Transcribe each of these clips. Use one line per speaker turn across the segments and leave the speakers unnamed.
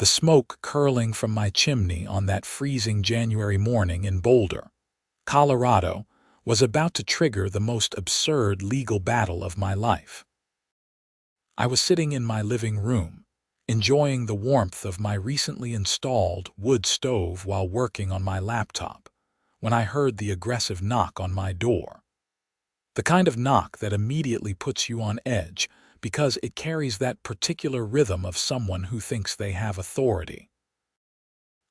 the smoke curling from my chimney on that freezing January morning in Boulder, Colorado, was about to trigger the most absurd legal battle of my life. I was sitting in my living room, enjoying the warmth of my recently installed wood stove while working on my laptop, when I heard the aggressive knock on my door. The kind of knock that immediately puts you on edge because it carries that particular rhythm of someone who thinks they have authority.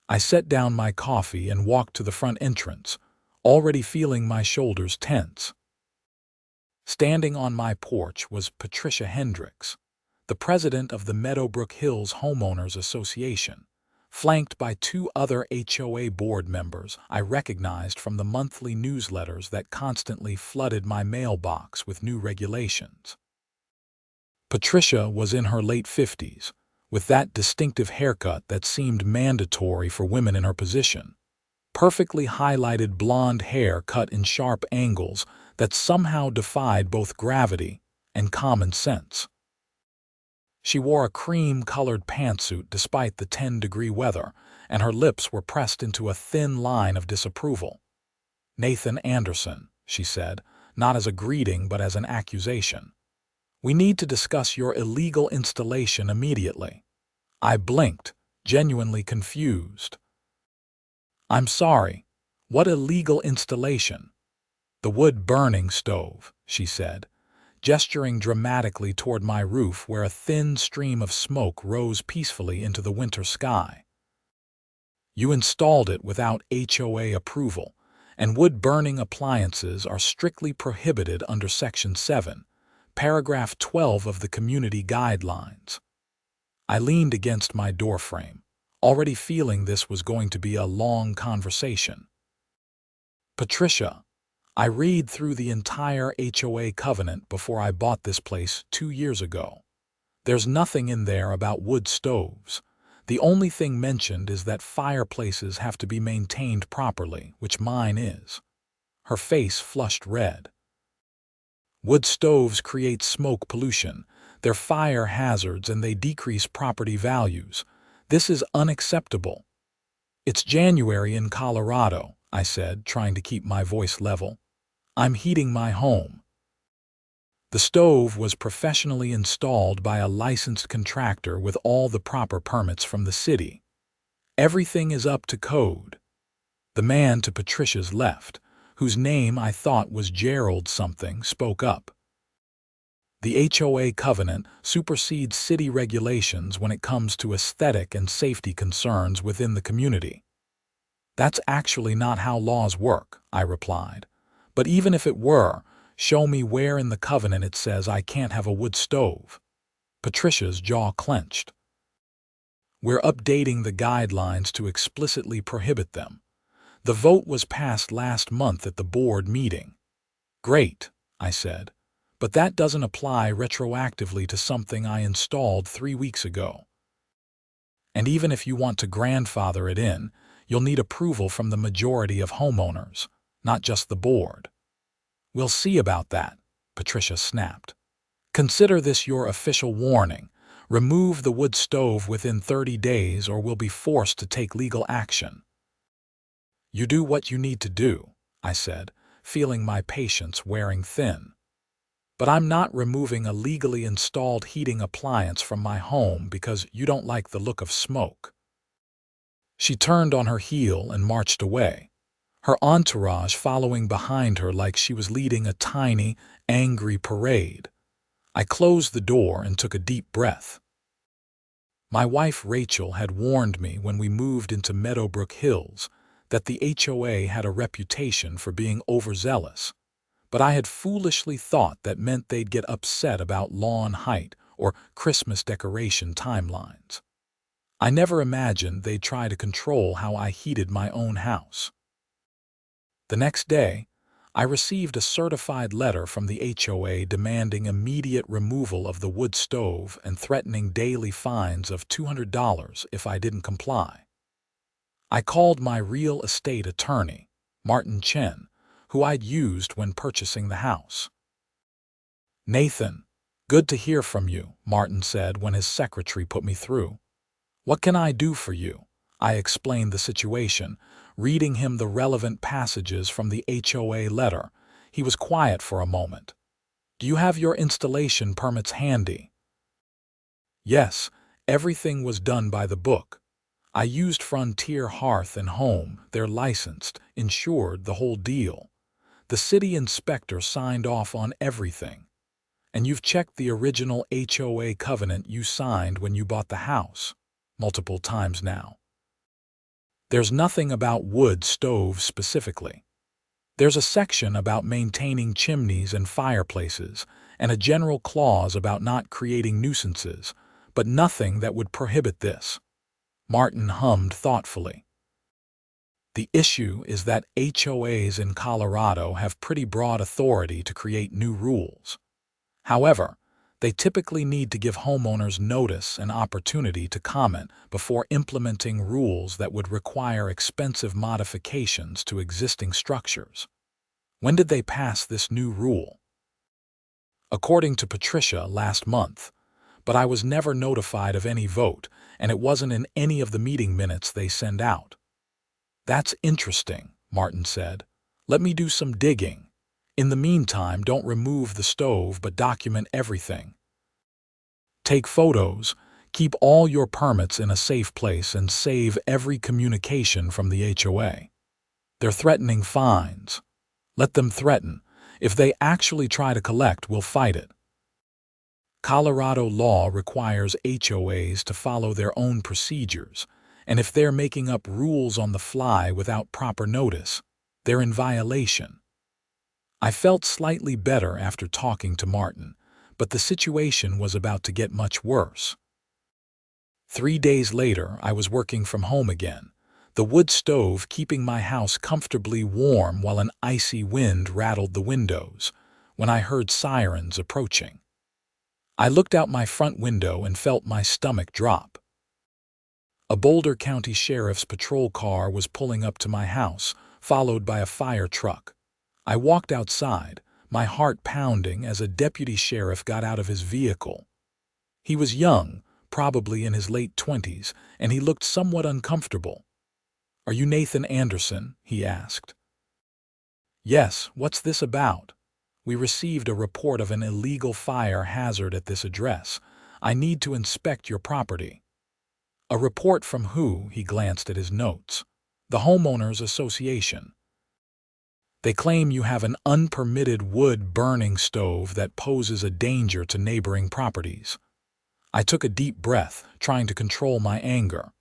I set down my coffee and walked to the front entrance, already feeling my shoulders tense. Standing on my porch was Patricia Hendricks, the president of the Meadowbrook Hills Homeowners Association, flanked by two other HOA board members I recognized from the monthly newsletters that constantly flooded my mailbox with new regulations. Patricia was in her late 50s, with that distinctive haircut that seemed mandatory for women in her position, perfectly highlighted blonde hair cut in sharp angles that somehow defied both gravity and common sense. She wore a cream-colored pantsuit despite the 10-degree weather, and her lips were pressed into a thin line of disapproval. "Nathan Anderson," she said, not as a greeting but as an accusation. "We need to discuss your illegal installation immediately." I blinked, genuinely confused. "I'm sorry. What illegal installation?" "The wood-burning stove," she said, gesturing dramatically toward my roof where a thin stream of smoke rose peacefully into the winter sky. "You installed it without HOA approval, and wood-burning appliances are strictly prohibited under Section 7, Paragraph 12 of the Community Guidelines." I leaned against my doorframe, already feeling this was going to be a long conversation. "Patricia, I read through the entire HOA covenant before I bought this place 2 years ago. There's nothing in there about wood stoves. The only thing mentioned is that fireplaces have to be maintained properly, which mine is." Her face flushed red. "Wood stoves create smoke pollution. They're fire hazards and they decrease property values. This is unacceptable." "It's January in Colorado," I said, trying to keep my voice level. "I'm heating my home." The stove was professionally installed by a licensed contractor with all the proper permits from the city. Everything is up to code. The man to Patricia's left, whose name I thought was Gerald something, spoke up. "The HOA covenant supersedes city regulations when it comes to aesthetic and safety concerns within the community." "That's actually not how laws work," I replied. "But even if it were, show me where in the covenant it says I can't have a wood stove." Patricia's jaw clenched. "We're updating the guidelines to explicitly prohibit them. The vote was passed last month at the board meeting." "Great," I said, "but that doesn't apply retroactively to something I installed 3 weeks ago. And even if you want to grandfather it in, you'll need approval from the majority of homeowners, not just the board." "We'll see about that," Patricia snapped. "Consider this your official warning. Remove the wood stove within 30 days or we'll be forced to take legal action." "You do what you need to do," I said, feeling my patience wearing thin. "But I'm not removing a legally installed heating appliance from my home because you don't like the look of smoke." She turned on her heel and marched away, her entourage following behind her like she was leading a tiny, angry parade. I closed the door and took a deep breath. My wife Rachel had warned me when we moved into Meadowbrook Hills that the HOA had a reputation for being overzealous, but I had foolishly thought that meant they'd get upset about lawn height or Christmas decoration timelines. I never imagined they'd try to control how I heated my own house. The next day, I received a certified letter from the HOA demanding immediate removal of the wood stove and threatening daily fines of $200 if I didn't comply. I called my real estate attorney, Martin Chen, who I'd used when purchasing the house. "Nathan, good to hear from you," Martin said when his secretary put me through. "What can I do for you?" I explained the situation, reading him the relevant passages from the HOA letter. He was quiet for a moment. "Do you have your installation permits handy?" Yes, everything was done by the book. I used Frontier Hearth and Home, they're licensed, insured, the whole deal. The city inspector signed off on everything. And you've checked the original HOA covenant you signed when you bought the house, multiple times now. There's nothing about wood stoves specifically. There's a section about maintaining chimneys and fireplaces, and a general clause about not creating nuisances, but nothing that would prohibit this. Martin hummed thoughtfully. The issue is that HOAs in Colorado have pretty broad authority to create new rules. However, they typically need to give homeowners notice and opportunity to comment before implementing rules that would require expensive modifications to existing structures. When did they pass this new rule? According to Patricia, last month, but I was never notified of any vote, and it wasn't in any of the meeting minutes they send out. That's interesting, Martin said. Let me do some digging. In the meantime, don't remove the stove, but document everything. Take photos, keep all your permits in a safe place, and save every communication from the HOA. They're threatening fines. Let them threaten. If they actually try to collect, we'll fight it. Colorado law requires HOAs to follow their own procedures, and if they're making up rules on the fly without proper notice, they're in violation. I felt slightly better after talking to Martin, but the situation was about to get much worse. 3 days later, I was working from home again, the wood stove keeping my house comfortably warm while an icy wind rattled the windows, when I heard sirens approaching. I looked out my front window and felt my stomach drop. A Boulder County Sheriff's patrol car was pulling up to my house, followed by a fire truck. I walked outside, my heart pounding as a deputy sheriff got out of his vehicle. He was young, probably in his late 20s, and he looked somewhat uncomfortable. "Are you Nathan Anderson?" he asked. "Yes, what's this about?" "We received a report of an illegal fire hazard at this address. I need to inspect your property." "A report from who?" He glanced at his notes. "The Homeowners Association. They claim you have an unpermitted wood-burning stove that poses a danger to neighboring properties." I took a deep breath, trying to control my anger.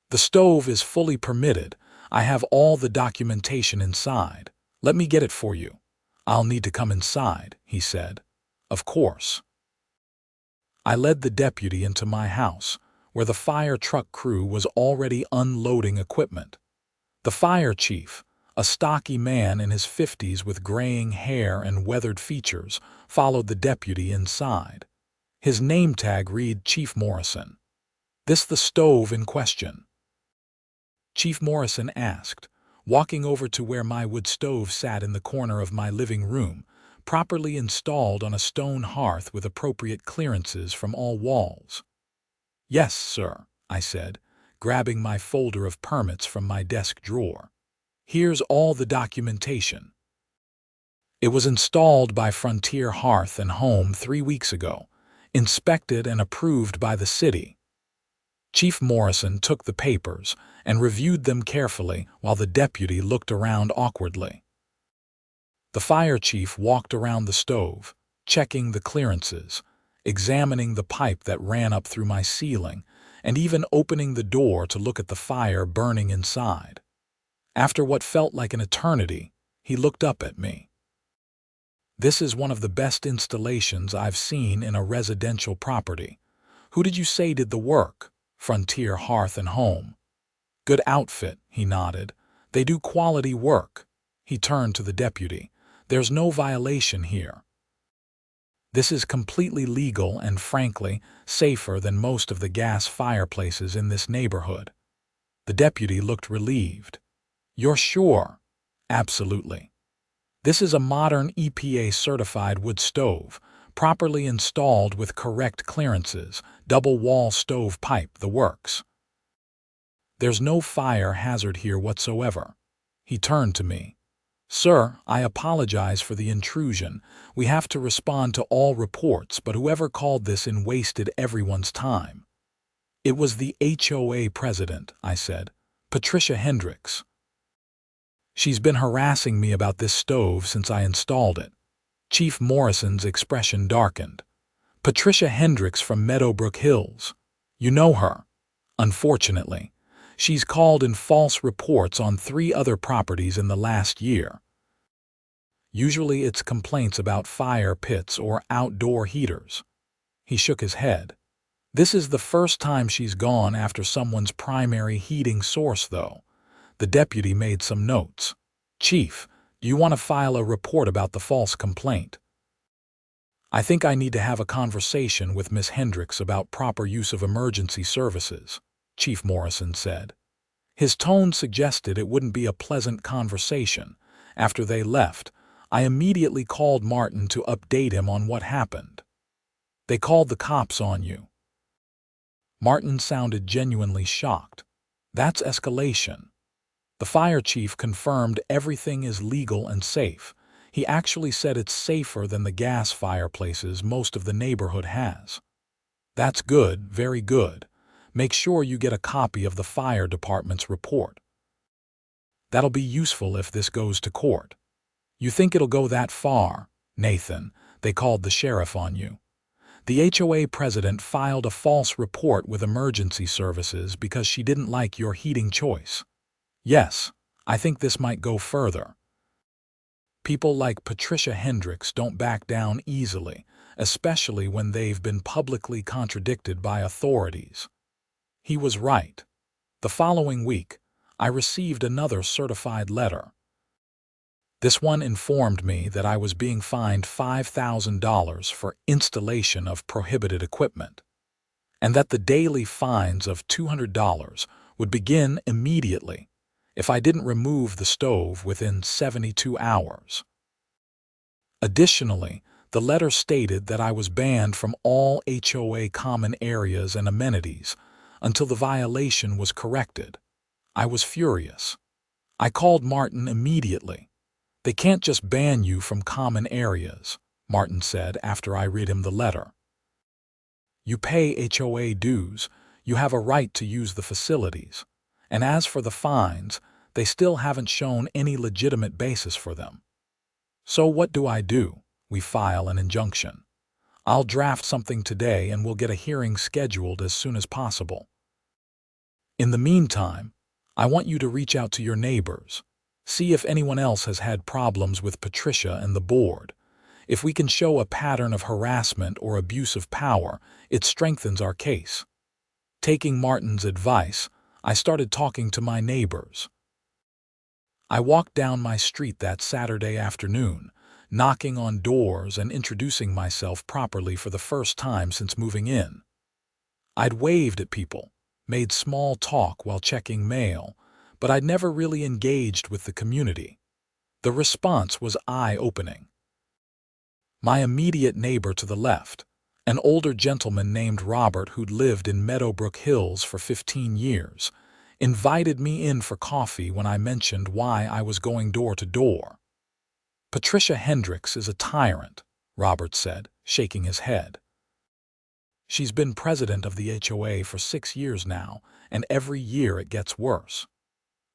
"The stove is fully permitted. I have all the documentation inside. Let me get it for you." "I'll need to come inside," he said. "Of course." I led the deputy into my house, where the fire truck crew was already unloading equipment. The fire chief, a stocky man in his 50s with graying hair and weathered features, followed the deputy inside. His name tag read Chief Morrison. "This the stove in question?" Chief Morrison asked, walking over to where my wood stove sat in the corner of my living room, properly installed on a stone hearth with appropriate clearances from all walls. "Yes, sir," I said, grabbing my folder of permits from my desk drawer. "Here's all the documentation. It was installed by Frontier Hearth and Home 3 weeks ago, inspected and approved by the city." Chief Morrison took the papers and reviewed them carefully while the deputy looked around awkwardly. The fire chief walked around the stove, checking the clearances, examining the pipe that ran up through my ceiling, and even opening the door to look at the fire burning inside. After what felt like an eternity, he looked up at me. "This is one of the best installations I've seen in a residential property. Who did you say did the work?" "Frontier Hearth and Home." "Good outfit," he nodded. "They do quality work." He turned to the deputy. "There's no violation here. This is completely legal and, frankly, safer than most of the gas fireplaces in this neighborhood." The deputy looked relieved. "You're sure?" "Absolutely. This is a modern EPA-certified wood stove, properly installed with correct clearances, double-wall stove pipe, the works." There's no fire hazard here whatsoever. He turned to me. Sir, I apologize for the intrusion. We have to respond to all reports, but whoever called this in wasted everyone's time. It was the HOA president, I said. Patricia Hendricks. She's been harassing me about this stove since I installed it. Chief Morrison's expression darkened. Patricia Hendricks from Meadowbrook Hills. You know her. Unfortunately, she's called in false reports on 3 other properties in the last year. Usually it's complaints about fire pits or outdoor heaters. He shook his head. This is the first time she's gone after someone's primary heating source, though. The deputy made some notes. Chief, do you want to file a report about the false complaint? I think I need to have a conversation with Miss Hendricks about proper use of emergency services, Chief Morrison said. His tone suggested it wouldn't be a pleasant conversation. After they left, I immediately called Martin to update him on what happened. They called the cops on you. Martin sounded genuinely shocked. That's escalation. The fire chief confirmed everything is legal and safe. He actually said it's safer than the gas fireplaces most of the neighborhood has. That's good, very good. Make sure you get a copy of the fire department's report. That'll be useful if this goes to court. You think it'll go that far, Nathan? They called the sheriff on you. The HOA president filed a false report with emergency services because she didn't like your heating choice. Yes, I think this might go further. People like Patricia Hendricks don't back down easily, especially when they've been publicly contradicted by authorities. He was right. The following week, I received another certified letter. This one informed me that I was being fined $5,000 for installation of prohibited equipment, and that the daily fines of $200 would begin immediately if I didn't remove the stove within 72 hours. Additionally, the letter stated that I was banned from all HOA common areas and amenities until the violation was corrected. I was furious. I called Martin immediately. They can't just ban you from common areas, Martin said after I read him the letter. You pay HOA dues, you have a right to use the facilities. And as for the fines, they still haven't shown any legitimate basis for them. So what do? We file an injunction. I'll draft something today and we'll get a hearing scheduled as soon as possible. In the meantime, I want you to reach out to your neighbors. See if anyone else has had problems with Patricia and the board. If we can show a pattern of harassment or abuse of power, it strengthens our case. Taking Martin's advice, I started talking to my neighbors. I walked down my street that Saturday afternoon, knocking on doors and introducing myself properly for the first time since moving in. I'd waved at people, made small talk while checking mail, but I'd never really engaged with the community. The response was eye-opening. My immediate neighbor to the left, an older gentleman named Robert who'd lived in Meadowbrook Hills for 15 years, invited me in for coffee when I mentioned why I was going door to door. Patricia Hendricks is a tyrant, Robert said, shaking his head. She's been president of the HOA for 6 years now, and every year it gets worse.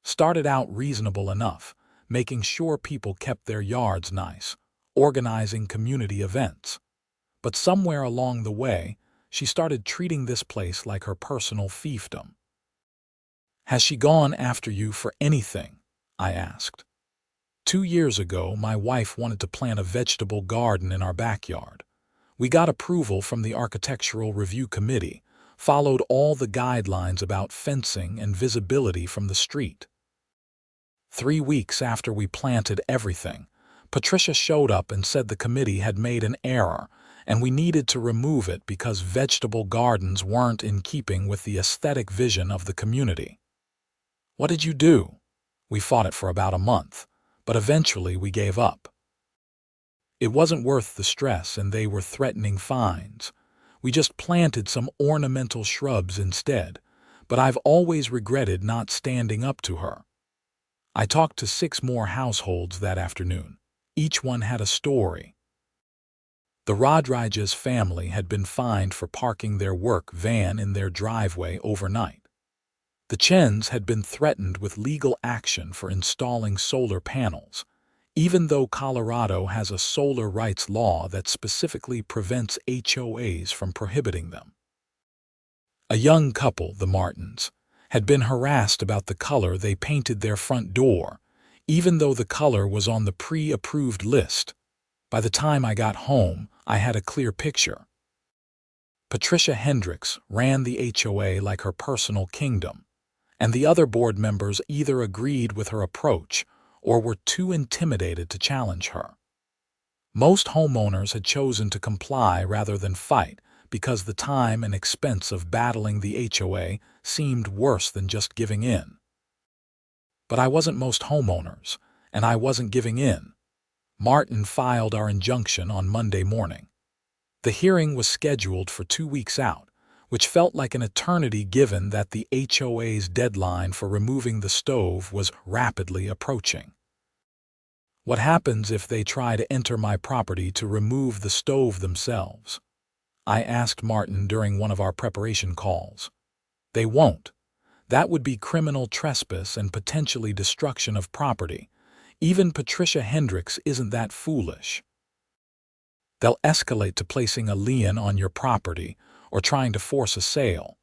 Started out reasonable enough, making sure people kept their yards nice, organizing community events. But somewhere along the way, she started treating this place like her personal fiefdom. Has she gone after you for anything? I asked. 2 years ago, my wife wanted to plant a vegetable garden in our backyard. We got approval from the Architectural Review Committee, followed all the guidelines about fencing and visibility from the street. 3 weeks after we planted everything, Patricia showed up and said the committee had made an error and we needed to remove it because vegetable gardens weren't in keeping with the aesthetic vision of the community. What did you do? We fought it for about a month, but eventually we gave up. It wasn't worth the stress and they were threatening fines. We just planted some ornamental shrubs instead, but I've always regretted not standing up to her. I talked to 6 more households that afternoon. Each one had a story. The Rodriguez family had been fined for parking their work van in their driveway overnight. The Chens had been threatened with legal action for installing solar panels, even though Colorado has a solar rights law that specifically prevents HOAs from prohibiting them. A young couple, the Martins, had been harassed about the color they painted their front door, even though the color was on the pre-approved list. By the time I got home, I had a clear picture. Patricia Hendricks ran the HOA like her personal kingdom, and the other board members either agreed with her approach or were too intimidated to challenge her. Most homeowners had chosen to comply rather than fight because the time and expense of battling the HOA seemed worse than just giving in. But I wasn't most homeowners, and I wasn't giving in. Martin filed our injunction on Monday morning. The hearing was scheduled for 2 weeks out, which felt like an eternity given that the HOA's deadline for removing the stove was rapidly approaching. What happens if they try to enter my property to remove the stove themselves? I asked Martin during one of our preparation calls. They won't. That would be criminal trespass and potentially destruction of property. Even Patricia Hendricks isn't that foolish. They'll escalate to placing a lien on your property or trying to force a sale,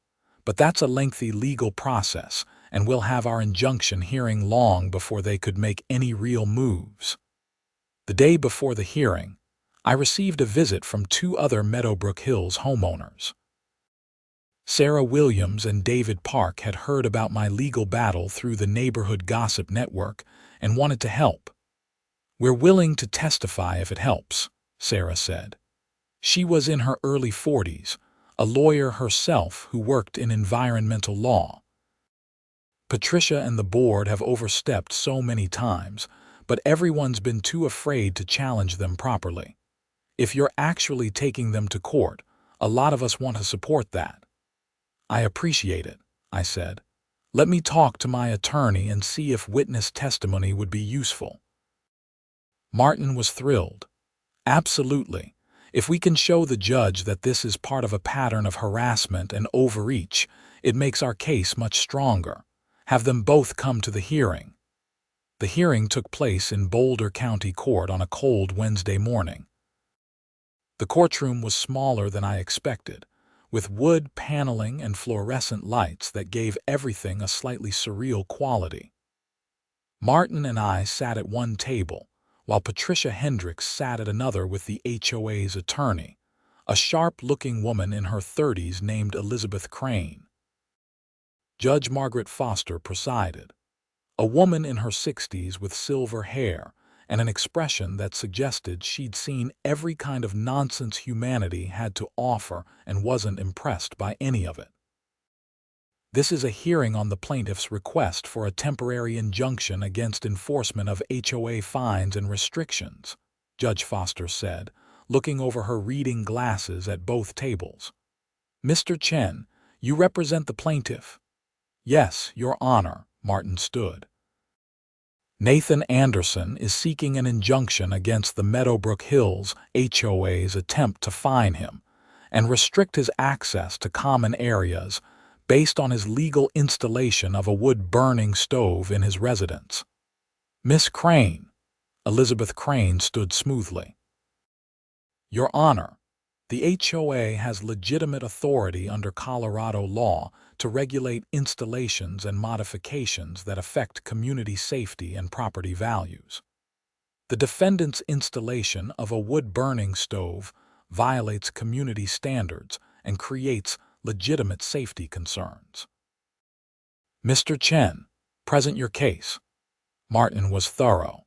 but that's a lengthy legal process, and we'll have our injunction hearing long before they could make any real moves. The day before the hearing, I received a visit from 2 other Meadowbrook Hills homeowners. Sarah Williams and David Park had heard about my legal battle through the neighborhood gossip network and wanted to help. "We're willing to testify if it helps," Sarah said. She was in her early 40s, a lawyer herself who worked in environmental law. Patricia and the board have overstepped so many times, but everyone's been too afraid to challenge them properly. If you're actually taking them to court, a lot of us want to support that. "I appreciate it," I said. "Let me talk to my attorney and see if witness testimony would be useful." Martin was thrilled. "Absolutely. If we can show the judge that this is part of a pattern of harassment and overreach, it makes our case much stronger. Have them both come to the hearing." The hearing took place in Boulder County Court on a cold Wednesday morning. The courtroom was smaller than I expected, with wood paneling and fluorescent lights that gave everything a slightly surreal quality. Martin and I sat at one table, while Patricia Hendricks sat at another with the HOA's attorney, a sharp-looking woman in her 30s named Elizabeth Crane. Judge Margaret Foster presided, a woman in her 60s with silver hair and an expression that suggested she'd seen every kind of nonsense humanity had to offer and wasn't impressed by any of it. "This is a hearing on the plaintiff's request for a temporary injunction against enforcement of HOA fines and restrictions," Judge Foster said, looking over her reading glasses at both tables. "Mr. Chen, you represent the plaintiff?" "Yes, Your Honor," Martin stood. "Nathan Anderson is seeking an injunction against the Meadowbrook Hills HOA's attempt to fine him and restrict his access to common areas based on his legal installation of a wood-burning stove in his residence." "Miss Crane," Elizabeth Crane stood smoothly. "Your Honor, the HOA has legitimate authority under Colorado law to regulate installations and modifications that affect community safety and property values. The defendant's installation of a wood-burning stove violates community standards and creates legitimate safety concerns." "Mr. Chen, present your case." Martin was thorough.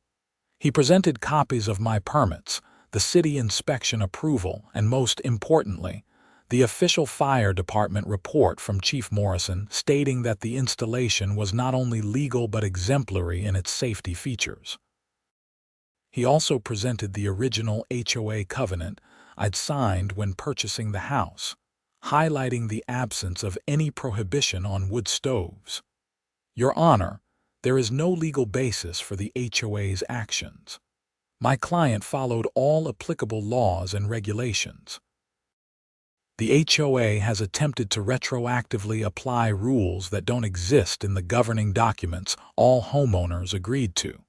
He presented copies of my permits, the city inspection approval, and most importantly, the official fire department report from Chief Morrison stating that the installation was not only legal but exemplary in its safety features. He also presented the original HOA covenant I'd signed when purchasing the house, highlighting the absence of any prohibition on wood stoves. Your Honor, there is no legal basis for the HOA's actions. My client followed all applicable laws and regulations. The HOA has attempted to retroactively apply rules that don't exist in the governing documents all homeowners agreed to.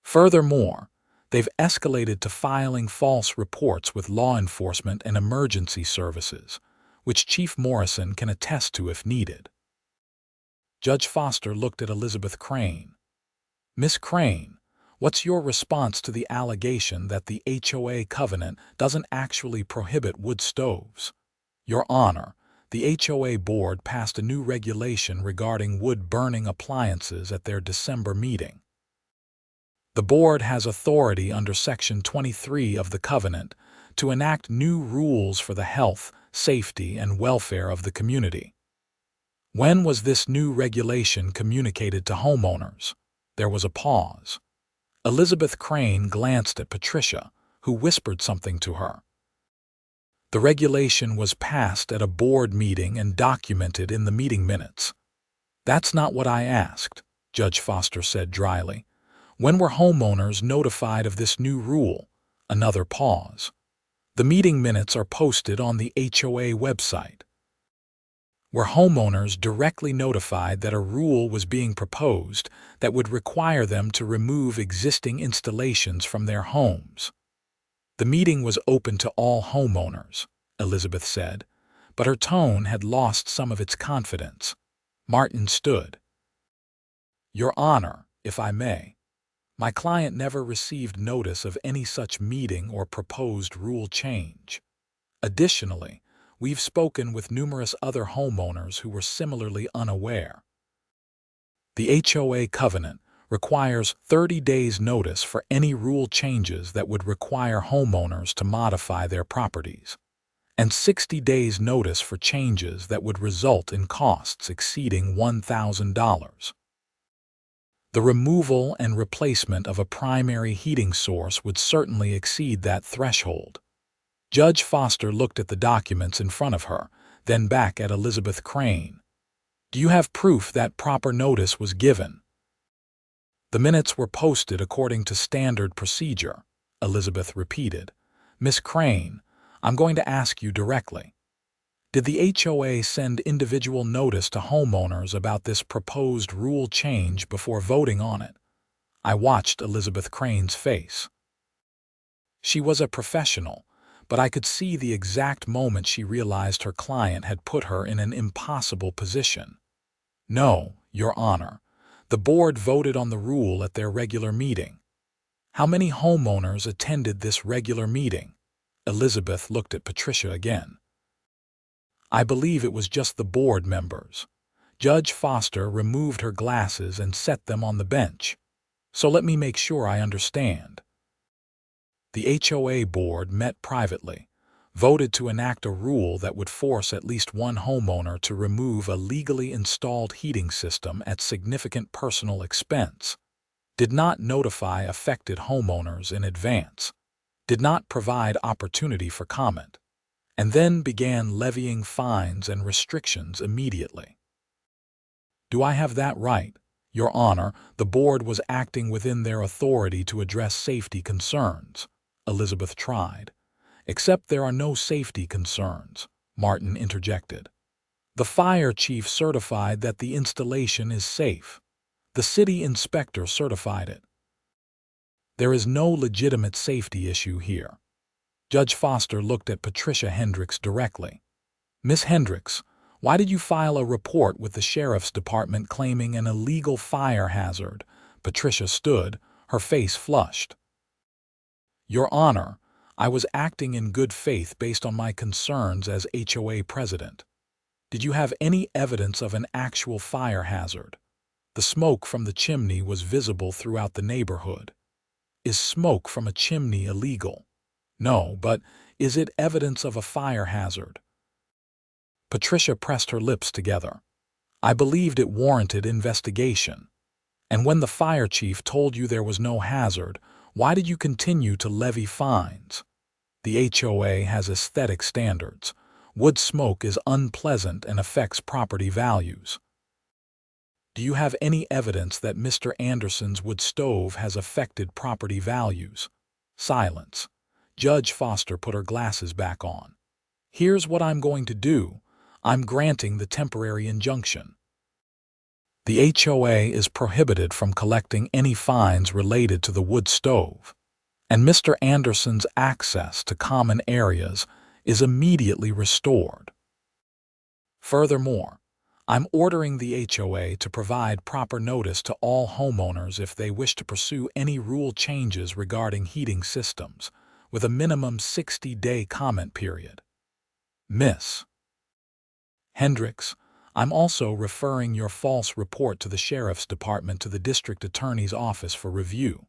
Furthermore, they've escalated to filing false reports with law enforcement and emergency services, which Chief Morrison can attest to if needed. Judge Foster looked at Elizabeth Crane. Miss Crane, what's your response to the allegation that the HOA covenant doesn't actually prohibit wood stoves? Your Honor, the HOA board passed a new regulation regarding wood-burning appliances at their December meeting. The board has authority under Section 23 of the covenant to enact new rules for the health, safety, and welfare of the community. When was this new regulation communicated to homeowners? There was a pause. Elizabeth Crane glanced at Patricia, who whispered something to her. The regulation was passed at a board meeting and documented in the meeting minutes. That's not what I asked, Judge Foster said dryly. When were homeowners notified of this new rule? Another pause. The meeting minutes are posted on the HOA website. Were homeowners directly notified that a rule was being proposed that would require them to remove existing installations from their homes? The meeting was open to all homeowners, Elizabeth said, but her tone had lost some of its confidence. Martin stood. Your Honor, if I may, my client never received notice of any such meeting or proposed rule change. Additionally, we've spoken with numerous other homeowners who were similarly unaware. The HOA covenant requires 30 days notice for any rule changes that would require homeowners to modify their properties, and 60 days notice for changes that would result in costs exceeding $1,000. The removal and replacement of a primary heating source would certainly exceed that threshold. Judge Foster looked at the documents in front of her, then back at Elizabeth Crane. Do you have proof that proper notice was given? The minutes were posted according to standard procedure, Elizabeth repeated. Miss Crane, I'm going to ask you directly. Did the HOA send individual notice to homeowners about this proposed rule change before voting on it? I watched Elizabeth Crane's face. She was a professional, but I could see the exact moment she realized her client had put her in an impossible position. No, Your Honor. The board voted on the rule at their regular meeting. How many homeowners attended this regular meeting? Elizabeth looked at Patricia again. I believe it was just the board members. Judge Foster removed her glasses and set them on the bench. So let me make sure I understand. The HOA board met privately, voted to enact a rule that would force at least one homeowner to remove a legally installed heating system at significant personal expense, did not notify affected homeowners in advance, did not provide opportunity for comment, and then began levying fines and restrictions immediately. Do I have that right? Your Honor, the board was acting within their authority to address safety concerns, Elizabeth tried. Except there are no safety concerns, Martin interjected. The fire chief certified that the installation is safe. The city inspector certified it. There is no legitimate safety issue here. Judge Foster looked at Patricia Hendricks directly. Miss Hendricks, why did you file a report with the sheriff's department claiming an illegal fire hazard? Patricia stood, her face flushed. Your Honor, I was acting in good faith based on my concerns as HOA president. Did you have any evidence of an actual fire hazard? The smoke from the chimney was visible throughout the neighborhood. Is smoke from a chimney illegal? No, but is it evidence of a fire hazard? Patricia pressed her lips together. I believed it warranted investigation. And when the fire chief told you there was no hazard, why did you continue to levy fines? The HOA has aesthetic standards. Wood smoke is unpleasant and affects property values. Do you have any evidence that Mr. Anderson's wood stove has affected property values? Silence. Judge Foster put her glasses back on. Here's what I'm going to do. I'm granting the temporary injunction. The HOA is prohibited from collecting any fines related to the wood stove, and Mr. Anderson's access to common areas is immediately restored. Furthermore, I'm ordering the HOA to provide proper notice to all homeowners if they wish to pursue any rule changes regarding heating systems, with a minimum 60-day comment period. Miss Hendricks, I'm also referring your false report to the Sheriff's Department to the District Attorney's Office for review.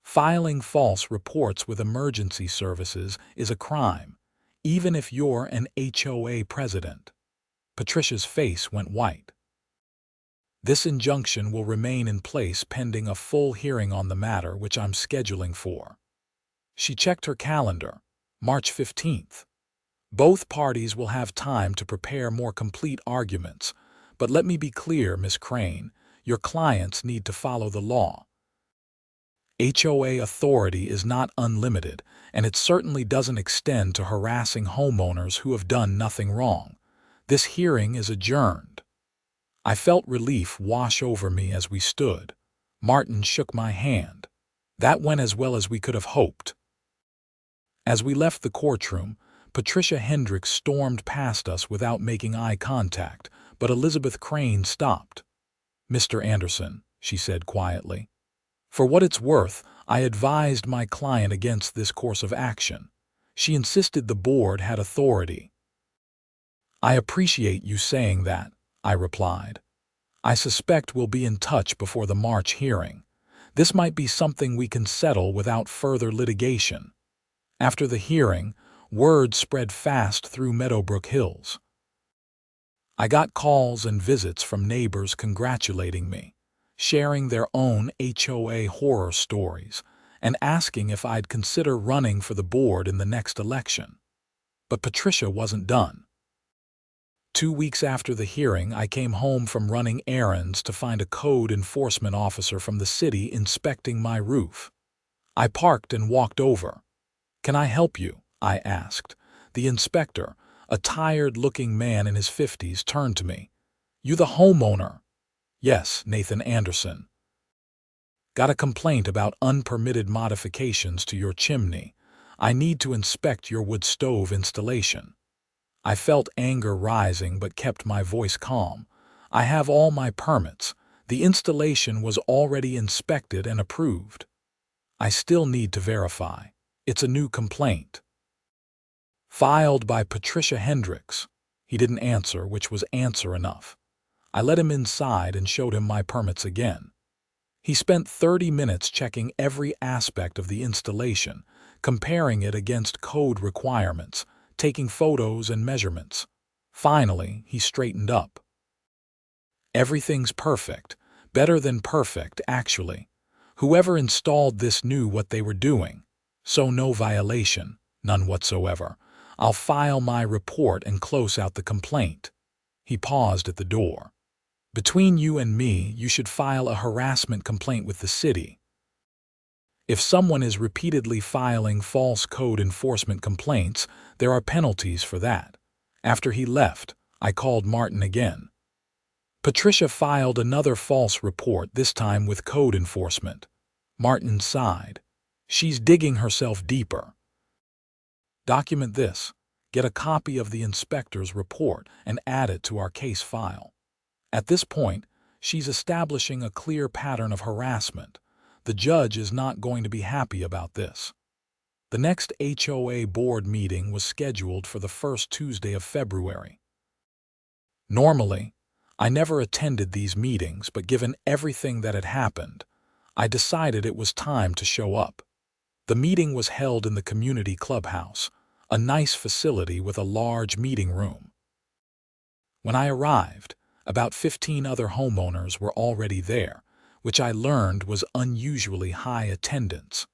Filing false reports with emergency services is a crime, even if you're an HOA president. Patricia's face went white. This injunction will remain in place pending a full hearing on the matter, which I'm scheduling for. She checked her calendar. March 15th. Both parties will have time to prepare more complete arguments, but let me be clear, Miss Crane, your clients need to follow the law. HOA authority is not unlimited, and it certainly doesn't extend to harassing homeowners who have done nothing wrong. This hearing is adjourned. I felt relief wash over me as we stood. Martin shook my hand. That went as well as we could have hoped. As we left the courtroom, Patricia Hendricks stormed past us without making eye contact, but Elizabeth Crane stopped. Mr. Anderson, she said quietly. For what it's worth, I advised my client against this course of action. She insisted the board had authority. I appreciate you saying that, I replied. I suspect we'll be in touch before the March hearing. This might be something we can settle without further litigation. After the hearing, word spread fast through Meadowbrook Hills. I got calls and visits from neighbors congratulating me, sharing their own HOA horror stories, and asking if I'd consider running for the board in the next election. But Patricia wasn't done. 2 weeks after the hearing, I came home from running errands to find a code enforcement officer from the city inspecting my roof. I parked and walked over. "Can I help you?" I asked. The inspector, a tired-looking man in his 50s, turned to me. "You the homeowner?" "Yes, Nathan Anderson." "Got a complaint about unpermitted modifications to your chimney. I need to inspect your wood stove installation." I felt anger rising but kept my voice calm. "I have all my permits. The installation was already inspected and approved. I still need to verify. It's a new complaint." "Filed by Patricia Hendricks." He didn't answer, which was answer enough. I let him inside and showed him my permits again. He spent 30 minutes checking every aspect of the installation, comparing it against code requirements, taking photos and measurements. Finally, he straightened up. "Everything's perfect. Better than perfect, actually. Whoever installed this knew what they were doing. So no violation, none whatsoever. I'll file my report and close out the complaint." He paused at the door. "Between you and me, you should file a harassment complaint with the city. If someone is repeatedly filing false code enforcement complaints, there are penalties for that." After he left, I called Martin again. Patricia filed another false report, this time with code enforcement. Martin sighed. "She's digging herself deeper." "Document this. Get a copy of the inspector's report and add it to our case file. At this point, she's establishing a clear pattern of harassment. The judge is not going to be happy about this." The next HOA board meeting was scheduled for the first Tuesday of February. Normally, I never attended these meetings, but given everything that had happened, I decided it was time to show up. The meeting was held in the community clubhouse, a nice facility with a large meeting room. When I arrived, about 15 other homeowners were already there, which I learned was unusually high attendance.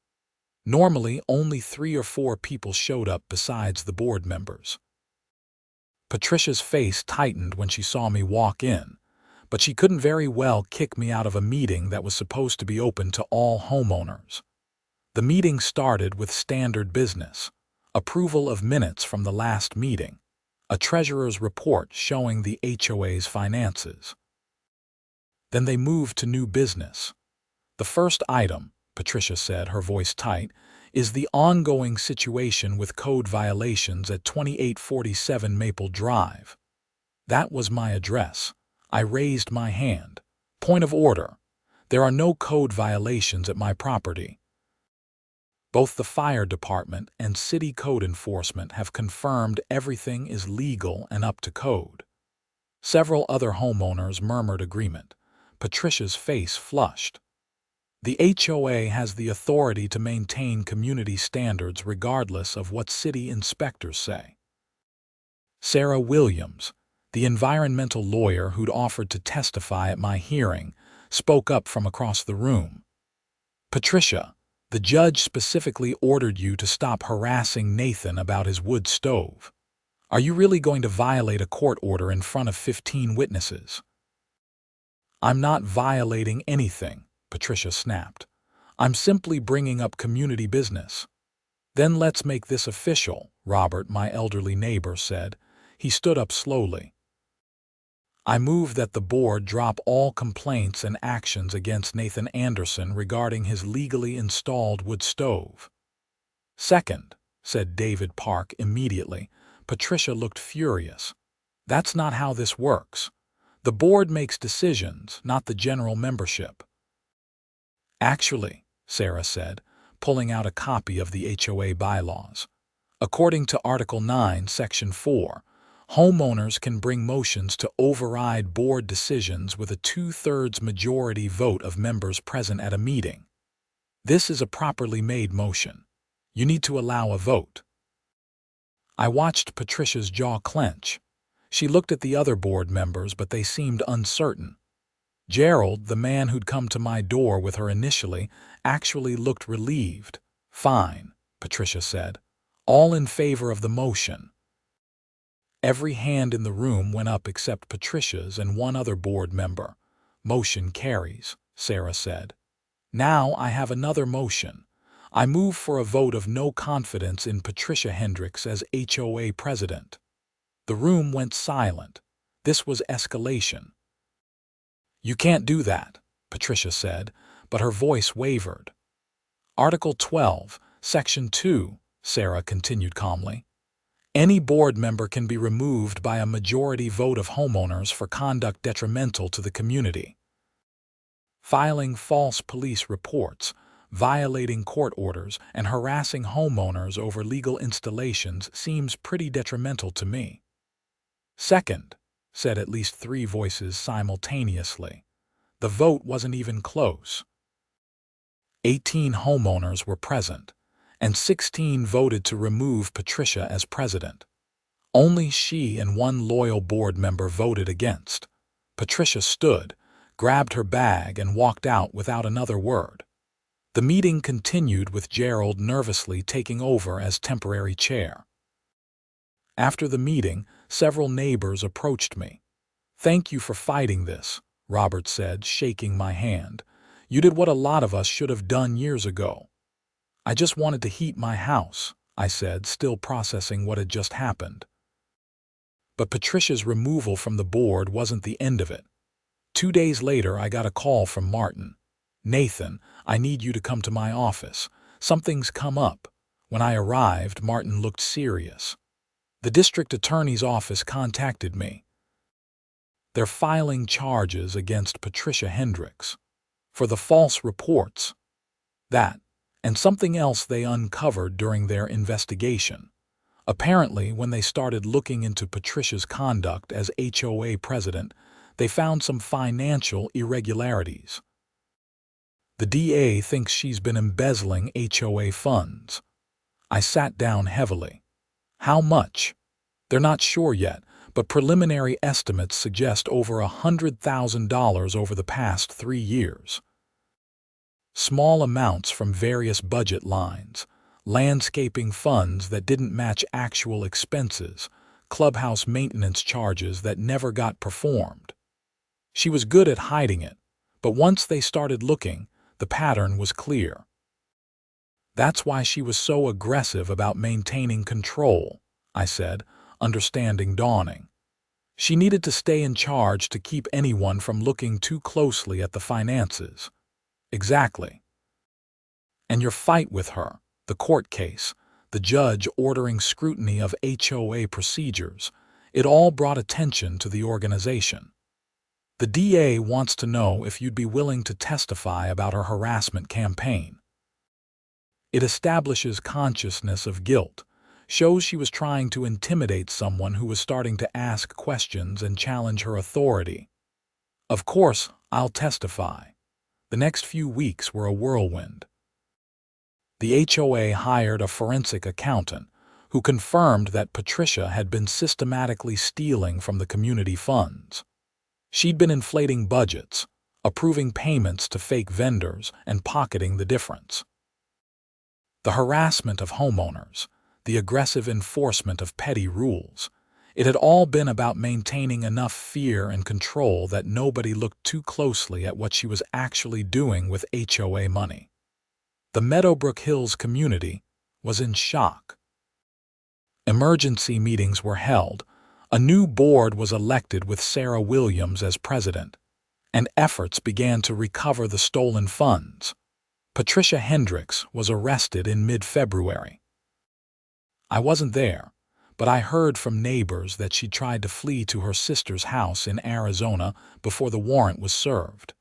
Normally, only 3 or 4 people showed up besides the board members. Patricia's face tightened when she saw me walk in, but she couldn't very well kick me out of a meeting that was supposed to be open to all homeowners. The meeting started with standard business: approval of minutes from the last meeting, a treasurer's report showing the HOA's finances. Then they moved to new business. The first item, Patricia said, her voice tight, is the ongoing situation with code violations at 2847 Maple Drive. That was my address. I raised my hand. Point of order. There are no code violations at my property. Both the fire department and city code enforcement have confirmed everything is legal and up to code. Several other homeowners murmured agreement. Patricia's face flushed. The HOA has the authority to maintain community standards regardless of what city inspectors say. Sarah Williams, the environmental lawyer who'd offered to testify at my hearing, spoke up from across the room. Patricia, the judge specifically ordered you to stop harassing Nathan about his wood stove. Are you really going to violate a court order in front of 15 witnesses? I'm not violating anything, Patricia snapped. I'm simply bringing up community business. Then let's make this official, Robert, my elderly neighbor, said. He stood up slowly. I move that the board drop all complaints and actions against Nathan Anderson regarding his legally installed wood stove. Second, said David Park immediately. Patricia looked furious. That's not how this works. The board makes decisions, not the general membership. Actually, Sarah said, pulling out a copy of the HOA bylaws. According to Article 9, Section 4, homeowners can bring motions to override board decisions with a 2/3 majority vote of members present at a meeting. This is a properly made motion. You need to allow a vote. I watched Patricia's jaw clench. She looked at the other board members, but they seemed uncertain. Gerald, the man who'd come to my door with her initially, actually looked relieved. Fine, Patricia said. All in favor of the motion. Every hand in the room went up except Patricia's and one other board member. Motion carries, Sarah said. Now I have another motion. I move for a vote of no confidence in Patricia Hendricks as HOA president. The room went silent. This was escalation. You can't do that, Patricia said, but her voice wavered. Article 12, Section 2, Sarah continued calmly. Any board member can be removed by a majority vote of homeowners for conduct detrimental to the community. Filing false police reports, violating court orders, and harassing homeowners over legal installations seems pretty detrimental to me. Second, said at least 3 voices simultaneously. The vote wasn't even close. 18 homeowners were present, and 16 voted to remove Patricia as president. Only she and one loyal board member voted against. Patricia stood, grabbed her bag, and walked out without another word. The meeting continued with Gerald nervously taking over as temporary chair. After the meeting, several neighbors approached me. Thank you for fighting this, Robert said, shaking my hand. You did what a lot of us should have done years ago. I just wanted to heat my house, I said, still processing what had just happened. But Patricia's removal from the board wasn't the end of it. 2 days later, I got a call from Martin. Nathan, I need you to come to my office. Something's come up. When I arrived, Martin looked serious. The district attorney's office contacted me. They're filing charges against Patricia Hendricks for the false reports. That, and something else they uncovered during their investigation. Apparently, when they started looking into Patricia's conduct as HOA president, they found some financial irregularities. The DA thinks she's been embezzling HOA funds. I sat down heavily. How much? They're not sure yet, but preliminary estimates suggest over $100,000 over the past 3 years. Small amounts from various budget lines, landscaping funds that didn't match actual expenses, clubhouse maintenance charges that never got performed. She was good at hiding it, but once they started looking, the pattern was clear. That's why she was so aggressive about maintaining control, I said, understanding dawning. She needed to stay in charge to keep anyone from looking too closely at the finances. Exactly. And your fight with her, the court case, the judge ordering scrutiny of HOA procedures, it all brought attention to the organization. The DA wants to know if you'd be willing to testify about her harassment campaign. It establishes consciousness of guilt, shows she was trying to intimidate someone who was starting to ask questions and challenge her authority. Of course, I'll testify. The next few weeks were a whirlwind. The HOA hired a forensic accountant who confirmed that Patricia had been systematically stealing from the community funds. She'd been inflating budgets, approving payments to fake vendors, and pocketing the difference. The harassment of homeowners, the aggressive enforcement of petty rules, it had all been about maintaining enough fear and control that nobody looked too closely at what she was actually doing with HOA money. The Meadowbrook Hills community was in shock. Emergency meetings were held, a new board was elected with Sarah Williams as president, and efforts began to recover the stolen funds. Patricia Hendricks was arrested in mid-February. I wasn't there, but I heard from neighbors that she tried to flee to her sister's house in Arizona before the warrant was served.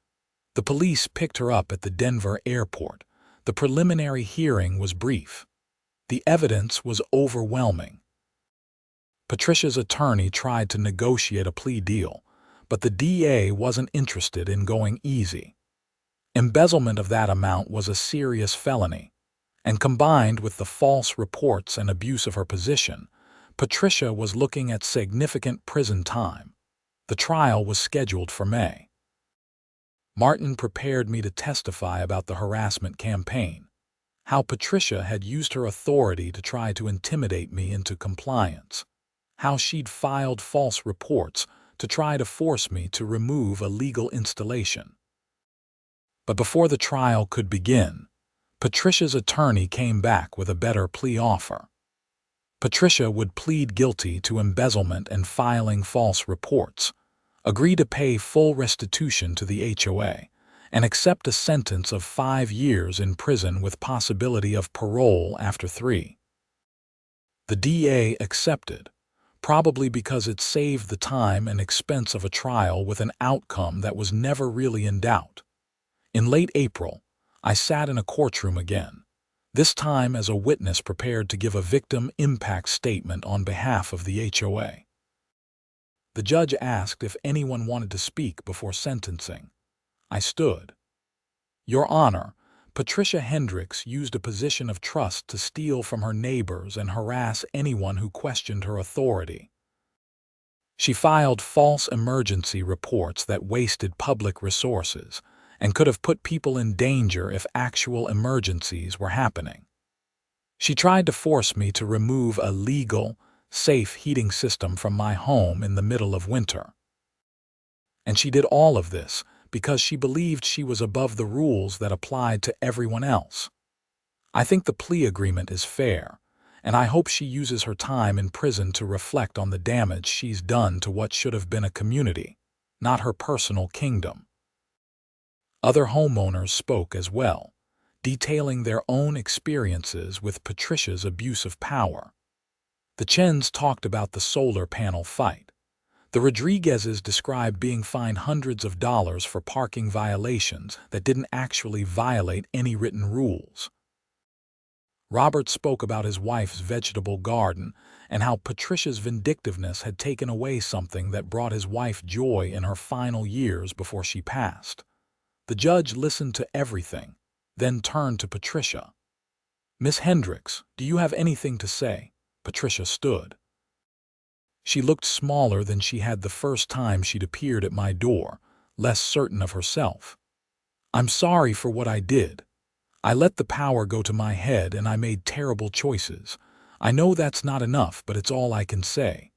The police picked her up at the Denver airport. The preliminary hearing was brief. The evidence was overwhelming. Patricia's attorney tried to negotiate a plea deal, but the DA wasn't interested in going easy. Embezzlement of that amount was a serious felony, and combined with the false reports and abuse of her position, Patricia was looking at significant prison time. The trial was scheduled for May. Martin prepared me to testify about the harassment campaign, how Patricia had used her authority to try to intimidate me into compliance, how she'd filed false reports to try to force me to remove a legal installation. But before the trial could begin, Patricia's attorney came back with a better plea offer. Patricia would plead guilty to embezzlement and filing false reports, agree to pay full restitution to the HOA, and accept a sentence of 5 years in prison with possibility of parole after 3. The DA accepted, probably because it saved the time and expense of a trial with an outcome that was never really in doubt. In late April, I sat in a courtroom again, this time as a witness prepared to give a victim impact statement on behalf of the HOA. The judge asked if anyone wanted to speak before sentencing. I stood. Your Honor, Patricia Hendricks used a position of trust to steal from her neighbors and harass anyone who questioned her authority. She filed false emergency reports that wasted public resources and could have put people in danger if actual emergencies were happening. She tried to force me to remove a legal, safe heating system from my home in the middle of winter. And she did all of this because she believed she was above the rules that applied to everyone else. I think the plea agreement is fair, and I hope she uses her time in prison to reflect on the damage she's done to what should have been a community, not her personal kingdom. Other homeowners spoke as well, detailing their own experiences with Patricia's abuse of power. The Chens talked about the solar panel fight. The Rodriguezes described being fined hundreds of dollars for parking violations that didn't actually violate any written rules. Robert spoke about his wife's vegetable garden and how Patricia's vindictiveness had taken away something that brought his wife joy in her final years before she passed. The judge listened to everything, then turned to Patricia. Miss Hendricks, do you have anything to say? Patricia stood. She looked smaller than she had the first time she'd appeared at my door, less certain of herself. I'm sorry for what I did. I let the power go to my head and I made terrible choices. I know that's not enough, but it's all I can say.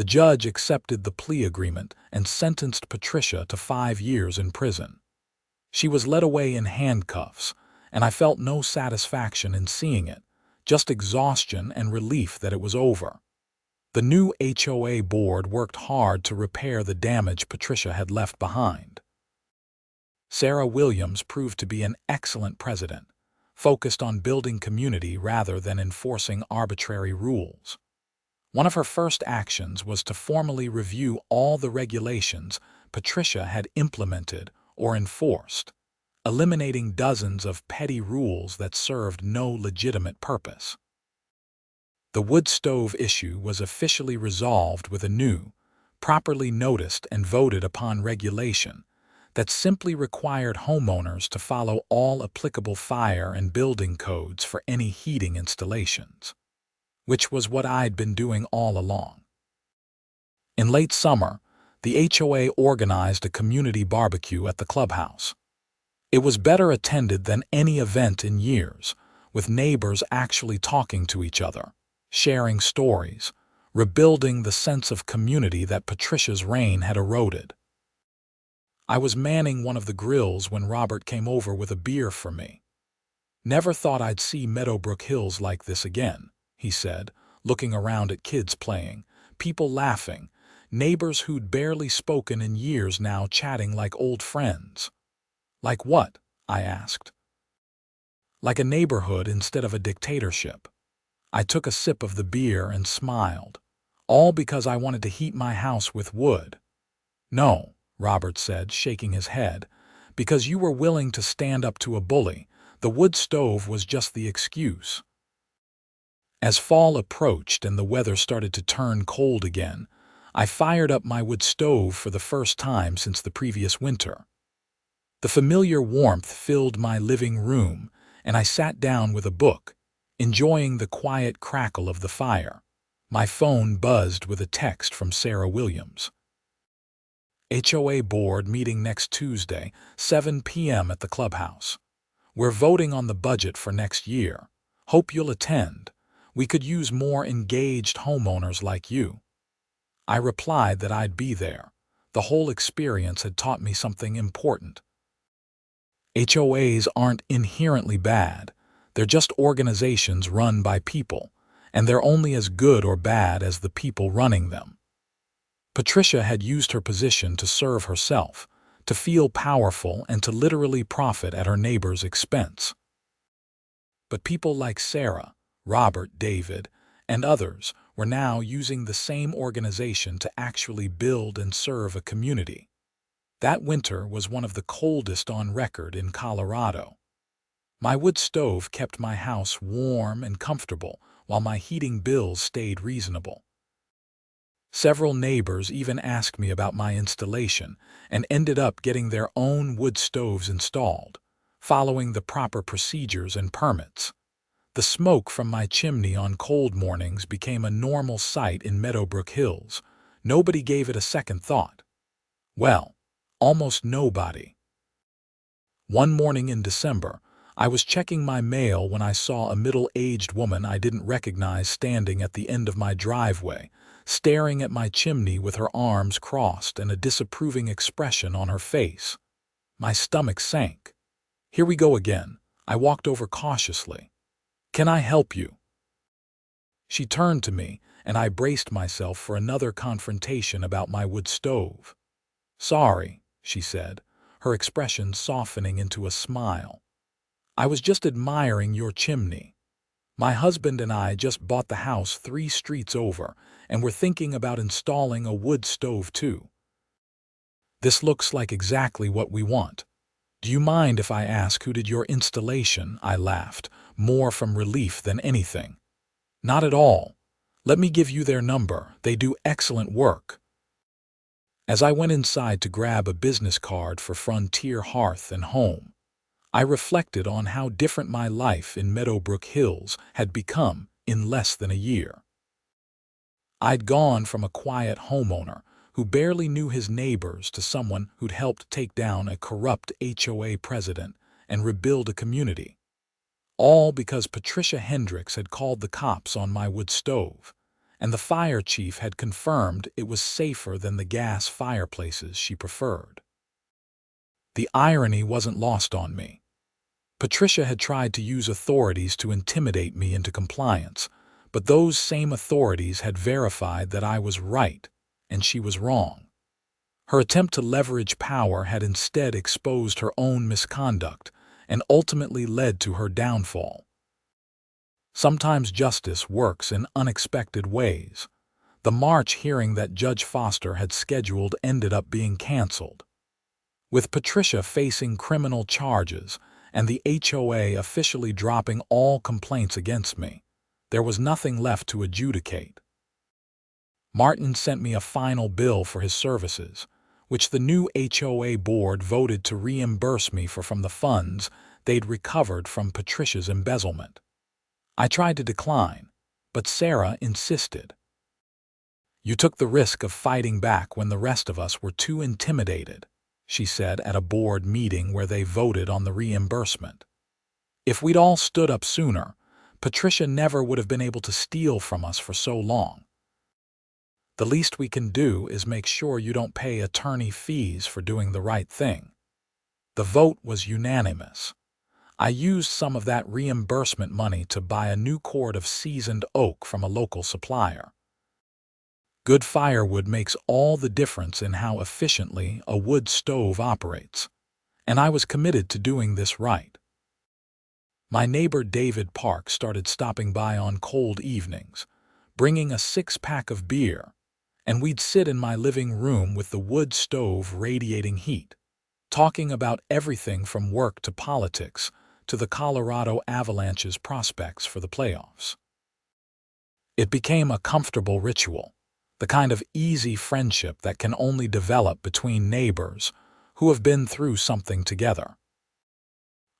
The judge accepted the plea agreement and sentenced Patricia to 5 years in prison. She was led away in handcuffs, and I felt no satisfaction in seeing it, just exhaustion and relief that it was over. The new HOA board worked hard to repair the damage Patricia had left behind. Sarah Williams proved to be an excellent president, focused on building community rather than enforcing arbitrary rules. One of her first actions was to formally review all the regulations Patricia had implemented or enforced, eliminating dozens of petty rules that served no legitimate purpose. The wood stove issue was officially resolved with a new, properly noticed and voted upon regulation that simply required homeowners to follow all applicable fire and building codes for any heating installations, which was what I'd been doing all along. In late summer, the HOA organized a community barbecue at the clubhouse. It was better attended than any event in years, with neighbors actually talking to each other, sharing stories, rebuilding the sense of community that Patricia's reign had eroded. I was manning one of the grills when Robert came over with a beer for me. "Never thought I'd see Meadowbrook Hills like this again," he said, looking around at kids playing, people laughing, neighbors who'd barely spoken in years now chatting like old friends. "Like what?" I asked. "Like a neighborhood instead of a dictatorship." I took a sip of the beer and smiled, all because I wanted to heat my house with wood. "No," Robert said, shaking his head, "because you were willing to stand up to a bully. The wood stove was just the excuse." As fall approached and the weather started to turn cold again, I fired up my wood stove for the first time since the previous winter. The familiar warmth filled my living room, and I sat down with a book, enjoying the quiet crackle of the fire. My phone buzzed with a text from Sarah Williams. "HOA board meeting next Tuesday, 7 p.m. at the clubhouse. We're voting on the budget for next year. Hope you'll attend. We could use more engaged homeowners like you." I replied that I'd be there. The whole experience had taught me something important. HOAs aren't inherently bad. They're just organizations run by people, and they're only as good or bad as the people running them. Patricia had used her position to serve herself, to feel powerful and to literally profit at her neighbor's expense. But people like Sarah, Robert, David, and others were now using the same organization to actually build and serve a community. That winter was one of the coldest on record in Colorado. My wood stove kept my house warm and comfortable while my heating bills stayed reasonable. Several neighbors even asked me about my installation and ended up getting their own wood stoves installed, following the proper procedures and permits. The smoke from my chimney on cold mornings became a normal sight in Meadowbrook Hills. Nobody gave it a second thought. Well, almost nobody. One morning in December, I was checking my mail when I saw a middle-aged woman I didn't recognize standing at the end of my driveway, staring at my chimney with her arms crossed and a disapproving expression on her face. My stomach sank. "Here we go again." I walked over cautiously. "Can I help you?" She turned to me, and I braced myself for another confrontation about my wood stove. "Sorry," she said, her expression softening into a smile. "I was just admiring your chimney. My husband and I just bought the house 3 streets over, and we're thinking about installing a wood stove too. This looks like exactly what we want. Do you mind if I ask who did your installation?" I laughed, more from relief than anything. "Not at all. Let me give you their number. They do excellent work." As I went inside to grab a business card for Frontier Hearth and Home, I reflected on how different my life in Meadowbrook Hills had become in less than a year. I'd gone from a quiet homeowner who barely knew his neighbors to someone who'd helped take down a corrupt HOA president and rebuild a community. All because Patricia Hendricks had called the cops on my wood stove, and the fire chief had confirmed it was safer than the gas fireplaces she preferred. The irony wasn't lost on me. Patricia had tried to use authorities to intimidate me into compliance, but those same authorities had verified that I was right and she was wrong. Her attempt to leverage power had instead exposed her own misconduct and ultimately led to her downfall. Sometimes justice works in unexpected ways. The March hearing that Judge Foster had scheduled ended up being canceled. With Patricia facing criminal charges and the HOA officially dropping all complaints against me, there was nothing left to adjudicate. Martin sent me a final bill for his services, which the new HOA board voted to reimburse me for from the funds they'd recovered from Patricia's embezzlement. I tried to decline, but Sarah insisted. "You took the risk of fighting back when the rest of us were too intimidated," she said at a board meeting where they voted on the reimbursement. "If we'd all stood up sooner, Patricia never would have been able to steal from us for so long. The least we can do is make sure you don't pay attorney fees for doing the right thing." The vote was unanimous. I used some of that reimbursement money to buy a new cord of seasoned oak from a local supplier. Good firewood makes all the difference in how efficiently a wood stove operates, and I was committed to doing this right. My neighbor David Park started stopping by on cold evenings, bringing a six-pack of beer, and we'd sit in my living room with the wood stove radiating heat, talking about everything from work to politics to the Colorado Avalanche's prospects for the playoffs. It became a comfortable ritual, the kind of easy friendship that can only develop between neighbors who have been through something together.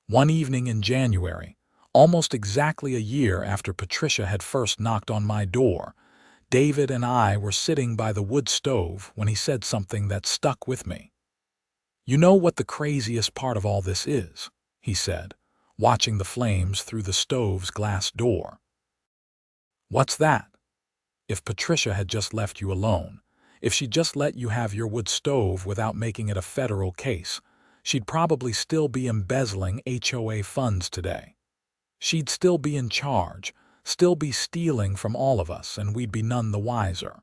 One evening in January, almost exactly a year after Patricia had first knocked on my door, David and I were sitting by the wood stove when he said something that stuck with me. "You know what the craziest part of all this is?" he said, watching the flames through the stove's glass door. "What's that? If Patricia had just left you alone, if she'd just let you have your wood stove without making it a federal case, she'd probably still be embezzling HOA funds today. She'd still be in charge, still be stealing from all of us, and we'd be none the wiser.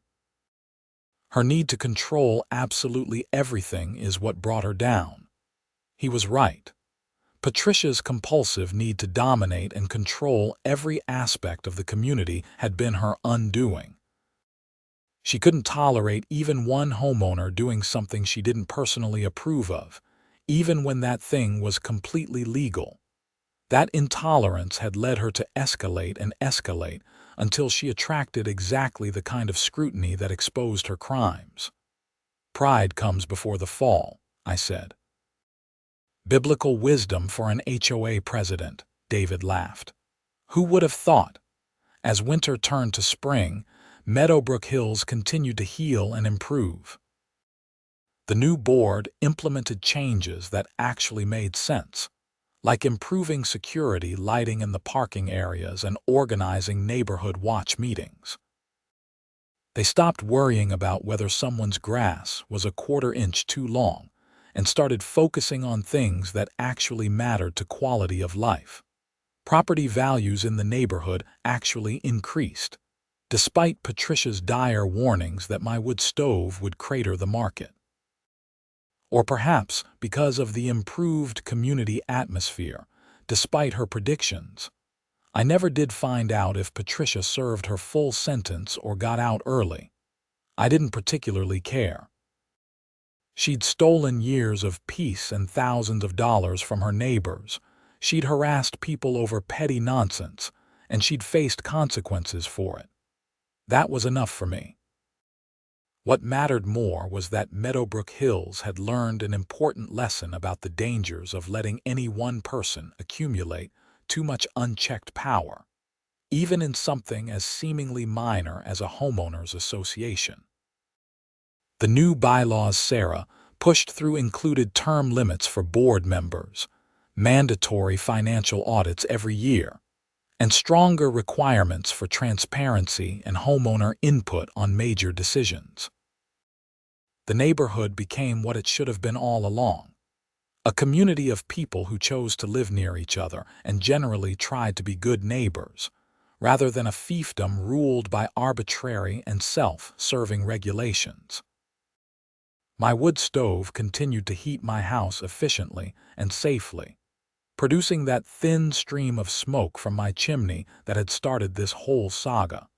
Her need to control absolutely everything is what brought her down." He was right. Patricia's compulsive need to dominate and control every aspect of the community had been her undoing. She couldn't tolerate even one homeowner doing something she didn't personally approve of, even when that thing was completely legal. That intolerance had led her to escalate and escalate until she attracted exactly the kind of scrutiny that exposed her crimes. "Pride comes before the fall," I said. "Biblical wisdom for an HOA president," David laughed. "Who would have thought?" As winter turned to spring, Meadowbrook Hills continued to heal and improve. The new board implemented changes that actually made sense, like improving security lighting in the parking areas and organizing neighborhood watch meetings. They stopped worrying about whether someone's grass was a quarter-inch too long and started focusing on things that actually mattered to quality of life. Property values in the neighborhood actually increased, despite Patricia's dire warnings that my wood stove would crater the market. Or perhaps because of the improved community atmosphere, despite her predictions. I never did find out if Patricia served her full sentence or got out early. I didn't particularly care. She'd stolen years of peace and thousands of dollars from her neighbors. She'd harassed people over petty nonsense, and she'd faced consequences for it. That was enough for me. What mattered more was that Meadowbrook Hills had learned an important lesson about the dangers of letting any one person accumulate too much unchecked power, even in something as seemingly minor as a homeowners association. The new bylaws Sarah pushed through included term limits for board members, mandatory financial audits every year, and stronger requirements for transparency and homeowner input on major decisions. The neighborhood became what it should have been all along: a community of people who chose to live near each other and generally tried to be good neighbors, rather than a fiefdom ruled by arbitrary and self-serving regulations. My wood stove continued to heat my house efficiently and safely, producing that thin stream of smoke from my chimney that had started this whole saga.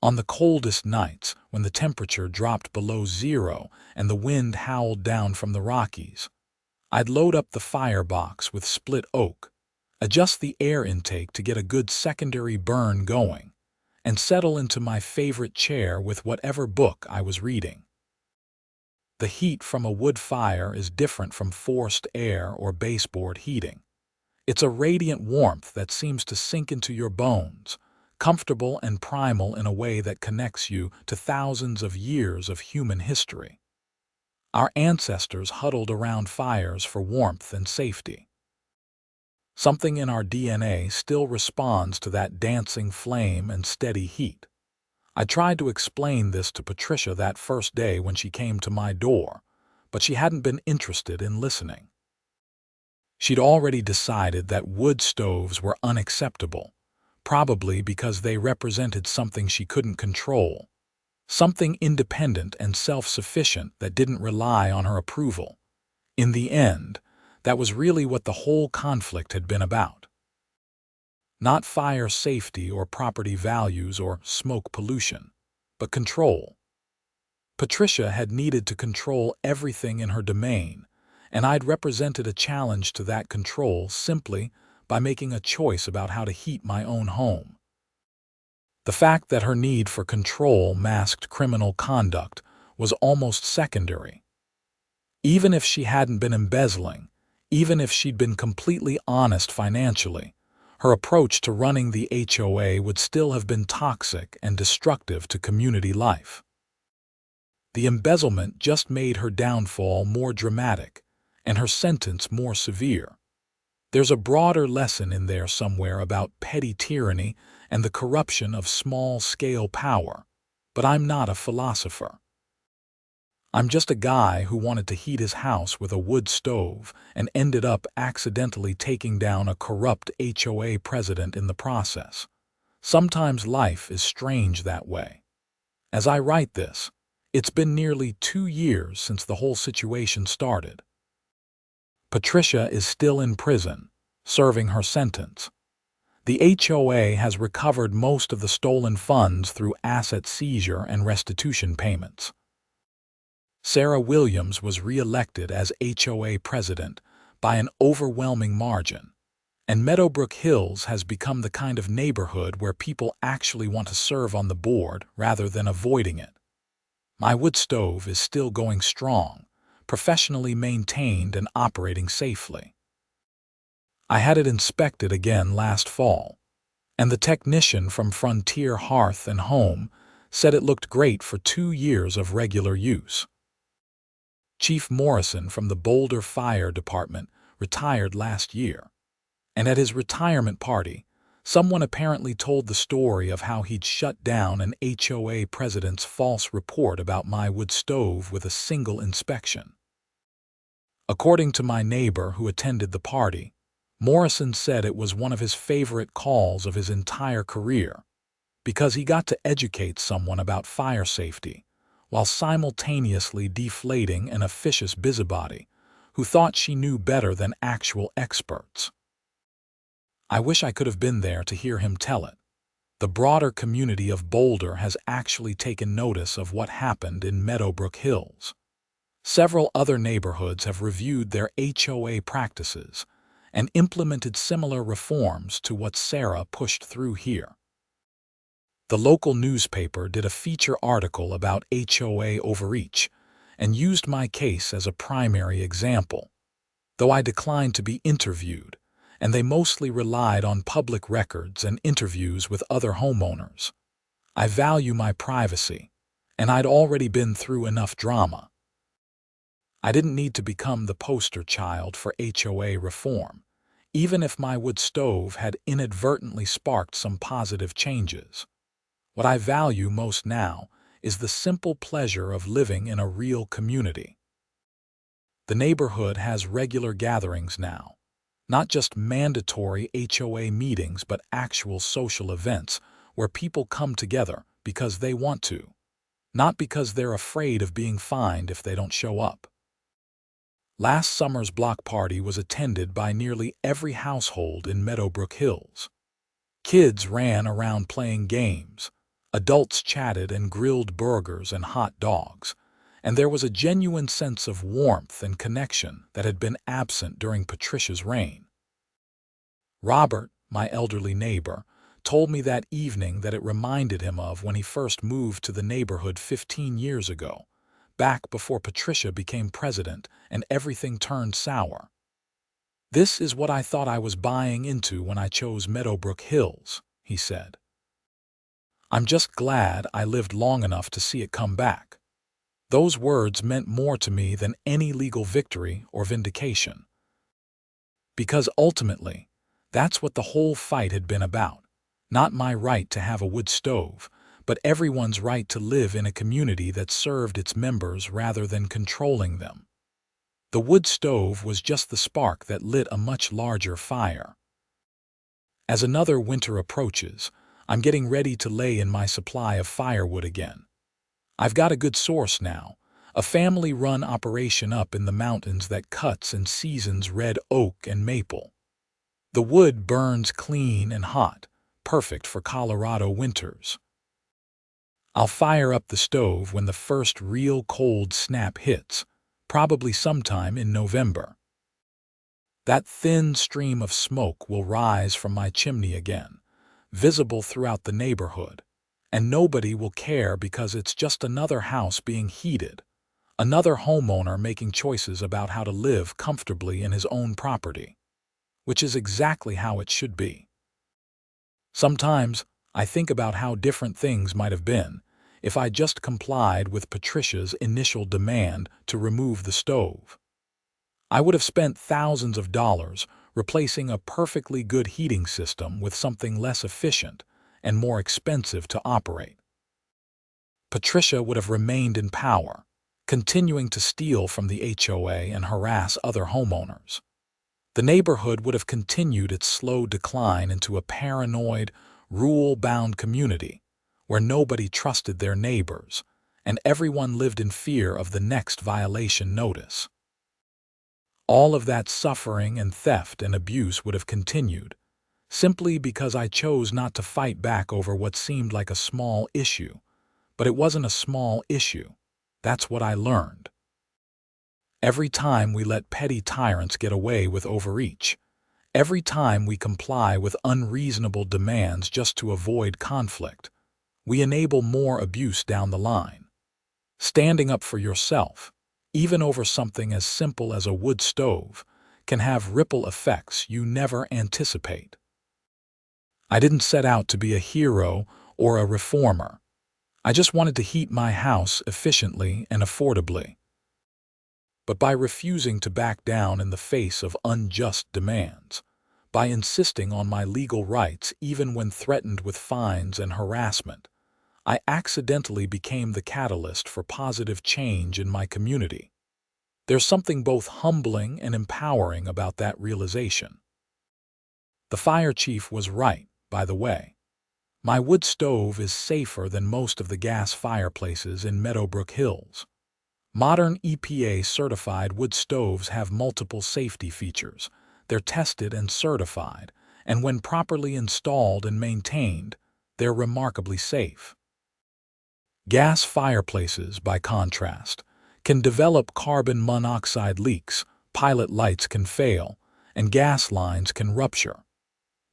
On the coldest nights, when the temperature dropped below zero and the wind howled down from the Rockies, I'd load up the firebox with split oak, adjust the air intake to get a good secondary burn going, and settle into my favorite chair with whatever book I was reading. The heat from a wood fire is different from forced air or baseboard heating. It's a radiant warmth that seems to sink into your bones, comfortable and primal in a way that connects you to thousands of years of human history. Our ancestors huddled around fires for warmth and safety. Something in our DNA still responds to that dancing flame and steady heat. I tried to explain this to Patricia that first day when she came to my door, but she hadn't been interested in listening. She'd already decided that wood stoves were unacceptable, probably because they represented something she couldn't control, something independent and self-sufficient that didn't rely on her approval. In the end, that was really what the whole conflict had been about. Not fire safety or property values or smoke pollution, but control. Patricia had needed to control everything in her domain, and I'd represented a challenge to that control simply by making a choice about how to heat my own home. The fact that her need for control masked criminal conduct was almost secondary. Even if she hadn't been embezzling, even if she'd been completely honest financially, her approach to running the HOA would still have been toxic and destructive to community life. The embezzlement just made her downfall more dramatic and her sentence more severe. There's a broader lesson in there somewhere about petty tyranny and the corruption of small-scale power, but I'm not a philosopher. I'm just a guy who wanted to heat his house with a wood stove and ended up accidentally taking down a corrupt HOA president in the process. Sometimes life is strange that way. As I write this, it's been nearly 2 years since the whole situation started. Patricia is still in prison, serving her sentence. The HOA has recovered most of the stolen funds through asset seizure and restitution payments. Sarah Williams was re-elected as HOA president by an overwhelming margin, and Meadowbrook Hills has become the kind of neighborhood where people actually want to serve on the board rather than avoiding it. My wood stove is still going strong, professionally maintained and operating safely. I had it inspected again last fall, and the technician from Frontier Hearth and Home said it looked great for 2 years of regular use. Chief Morrison from the Boulder Fire Department retired last year, and at his retirement party, someone apparently told the story of how he'd shut down an HOA president's false report about my wood stove with a single inspection. According to my neighbor who attended the party, Morrison said it was one of his favorite calls of his entire career, because he got to educate someone about fire safety, while simultaneously deflating an officious busybody who thought she knew better than actual experts. I wish I could have been there to hear him tell it. The broader community of Boulder has actually taken notice of what happened in Meadowbrook Hills. Several other neighborhoods have reviewed their HOA practices and implemented similar reforms to what Sarah pushed through here. The local newspaper did a feature article about HOA overreach and used my case as a primary example, though I declined to be interviewed, and they mostly relied on public records and interviews with other homeowners. I value my privacy, and I'd already been through enough drama. I didn't need to become the poster child for HOA reform, even if my wood stove had inadvertently sparked some positive changes. What I value most now is the simple pleasure of living in a real community. The neighborhood has regular gatherings now, not just mandatory HOA meetings, but actual social events where people come together because they want to, not because they're afraid of being fined if they don't show up. Last summer's block party was attended by nearly every household in Meadowbrook Hills. Kids ran around playing games, adults chatted and grilled burgers and hot dogs, and there was a genuine sense of warmth and connection that had been absent during Patricia's reign. Robert, my elderly neighbor, told me that evening that it reminded him of when he first moved to the neighborhood 15 years ago, back before Patricia became president and everything turned sour. "This is what I thought I was buying into when I chose Meadowbrook Hills," he said. "I'm just glad I lived long enough to see it come back." Those words meant more to me than any legal victory or vindication. Because ultimately, that's what the whole fight had been about. Not my right to have a wood stove, but everyone's right to live in a community that served its members rather than controlling them. The wood stove was just the spark that lit a much larger fire. As another winter approaches, I'm getting ready to lay in my supply of firewood again. I've got a good source now, a family-run operation up in the mountains that cuts and seasons red oak and maple. The wood burns clean and hot, perfect for Colorado winters. I'll fire up the stove when the first real cold snap hits, probably sometime in November. That thin stream of smoke will rise from my chimney again, visible throughout the neighborhood, and nobody will care because it's just another house being heated, another homeowner making choices about how to live comfortably in his own property, which is exactly how it should be. Sometimes I think about how different things might have been if I just complied with Patricia's initial demand to remove the stove. I would have spent thousands of dollars replacing a perfectly good heating system with something less efficient and more expensive to operate. Patricia would have remained in power, continuing to steal from the HOA and harass other homeowners. The neighborhood would have continued its slow decline into a paranoid, rule-bound community where nobody trusted their neighbors and everyone lived in fear of the next violation notice. All of that suffering and theft and abuse would have continued, simply because I chose not to fight back over what seemed like a small issue. But it wasn't a small issue. That's what I learned. Every time we let petty tyrants get away with overreach, every time we comply with unreasonable demands just to avoid conflict, we enable more abuse down the line. Standing up for yourself, even over something as simple as a wood stove, can have ripple effects you never anticipate. I didn't set out to be a hero or a reformer. I just wanted to heat my house efficiently and affordably. But by refusing to back down in the face of unjust demands, by insisting on my legal rights even when threatened with fines and harassment, I accidentally became the catalyst for positive change in my community. There's something both humbling and empowering about that realization. The fire chief was right, by the way. My wood stove is safer than most of the gas fireplaces in Meadowbrook Hills. Modern EPA-certified wood stoves have multiple safety features. They're tested and certified, and when properly installed and maintained, they're remarkably safe. Gas fireplaces, by contrast, can develop carbon monoxide leaks, pilot lights can fail, and gas lines can rupture.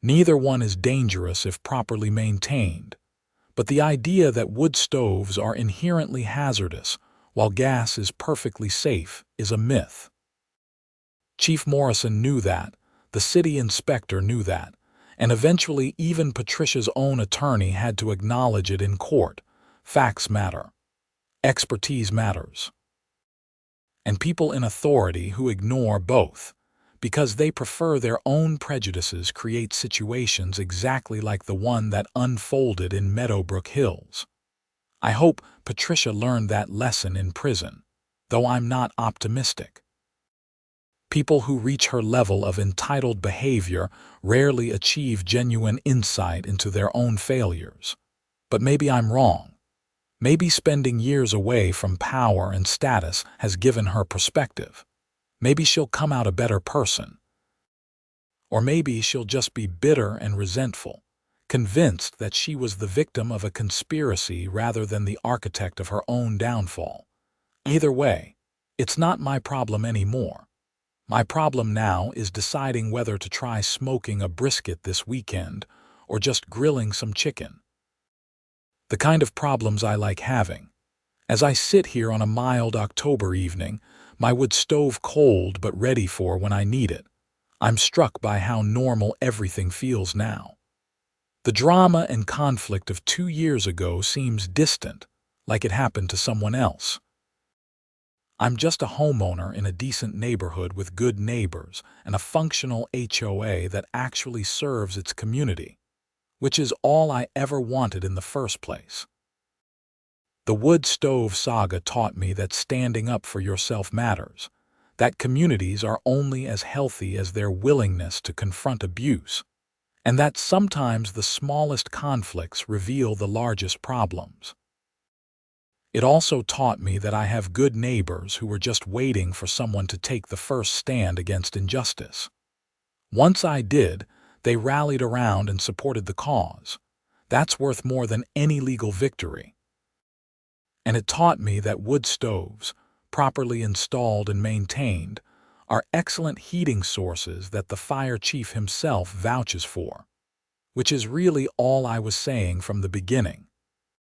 Neither one is dangerous if properly maintained, but the idea that wood stoves are inherently hazardous while gas is perfectly safe is a myth. Chief Morrison knew that, the city inspector knew that, and eventually even Patricia's own attorney had to acknowledge it in court. Facts matter. Expertise matters. And people in authority who ignore both, because they prefer their own prejudices create situations exactly like the one that unfolded in Meadowbrook Hills. I hope Patricia learned that lesson in prison, though I'm not optimistic. People who reach her level of entitled behavior rarely achieve genuine insight into their own failures. But maybe I'm wrong. Maybe spending years away from power and status has given her perspective. Maybe she'll come out a better person. Or maybe she'll just be bitter and resentful, convinced that she was the victim of a conspiracy rather than the architect of her own downfall. Either way, it's not my problem anymore. My problem now is deciding whether to try smoking a brisket this weekend or just grilling some chicken. The kind of problems I like having. As I sit here on a mild October evening, my wood stove cold but ready for when I need it, I'm struck by how normal everything feels now. The drama and conflict of 2 years ago seems distant, like it happened to someone else. I'm just a homeowner in a decent neighborhood with good neighbors and a functional HOA that actually serves its community, which is all I ever wanted in the first place. The wood stove saga taught me that standing up for yourself matters, that communities are only as healthy as their willingness to confront abuse, and that sometimes the smallest conflicts reveal the largest problems. It also taught me that I have good neighbors who were just waiting for someone to take the first stand against injustice. Once I did, they rallied around and supported the cause. That's worth more than any legal victory. And it taught me that wood stoves, properly installed and maintained, are excellent heating sources that the fire chief himself vouches for, which is really all I was saying from the beginning.